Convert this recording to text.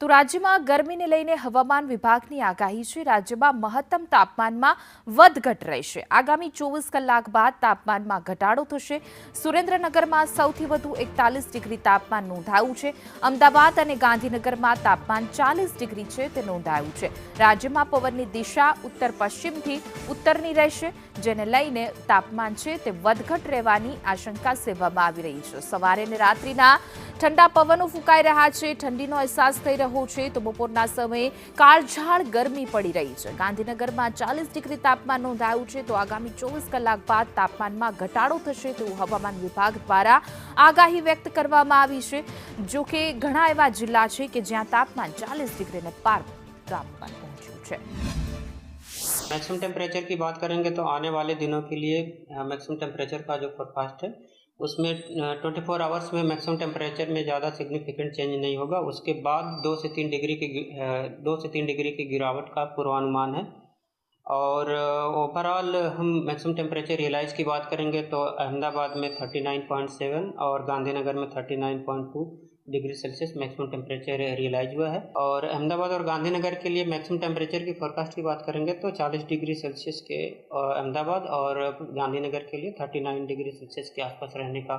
તો રાજ્યમાં ગરમીને લઈને હવામાન વિભાગની આગાહી છે। રાજ્યમાં મહત્તમ તાપમાનમાં વધઘટ રહેશે। આગામી 24 કલાક બાદ તાપમાનમાં ઘટાડો થશે। સુરેન્દ્રનગરમાં સૌથી વધુ 41 ડિગ્રી તાપમાન નોંધાયું છે। અમદાવાદ અને ગાંધીનગરમાં તાપમાન 40 ડિગ્રી છે તે નોંધાયું છે। રાજ્યમાં પવનની દિશા ઉત્તર પશ્ચિમથી ઉત્તરની રહેશે, જેને લઈને તાપમાન છે તે વધઘટ રહેવાની આશંકા સેવવામાં આવી રહી છે। સવારે અને રાત્રિના ઠંડા પવનો ફૂંકાઈ રહ્યા છે। ઠંડીનો અહેસાસ થઈ રહ્યો છે તો બપોરના સમયે કાળઝાળ ગરમી પડી રહી છે। ગાંધીનગરમાં 40 ડિગ્રી તાપમાન નોંધાયું છે તો આગામી 24 કલાક બાદ તાપમાનમાં ઘટાડો થશે તેવું હવામાન વિભાગ દ્વારા આગાહી વ્યક્ત કરવામાં આવી છે। જો કે ઘણા એવા જિલ્લા છે કે જ્યાં તાપમાન 40 ડિગ્રીને પાર તાપમાન પહોંચ્યું છે। मैक्सिमम टेम्परेचर की बात करेंगे तो आने वाले दिनों के लिए मैक्सिमम टेम्परेचर का जो फोरकास्ट है उसमें 24 आवर्स में मैक्सिमम टेम्परेचर में ज़्यादा सिग्निफिकेंट चेंज नहीं होगा। उसके बाद 2 से 3 डिग्री की गिरावट का पूर्वानुमान है। और ओवरऑल हम मैक्सिमम टेम्परेचर रियलाइज़ की बात करेंगे तो अहमदाबाद में 39.7 और गांधीनगर में 39.2 degree Celsius maximum temperature realise हुआ है। और अहमदाबाद और गांधीनगर के लिए मैक्सिमम टेम्परेचर की फोरकास्ट की बात करेंगे तो 40 डिग्री सेल्सियस के अहमदाबाद और गांधीनगर के लिए 39 डिग्री सेल्सियस के आसपास रहने का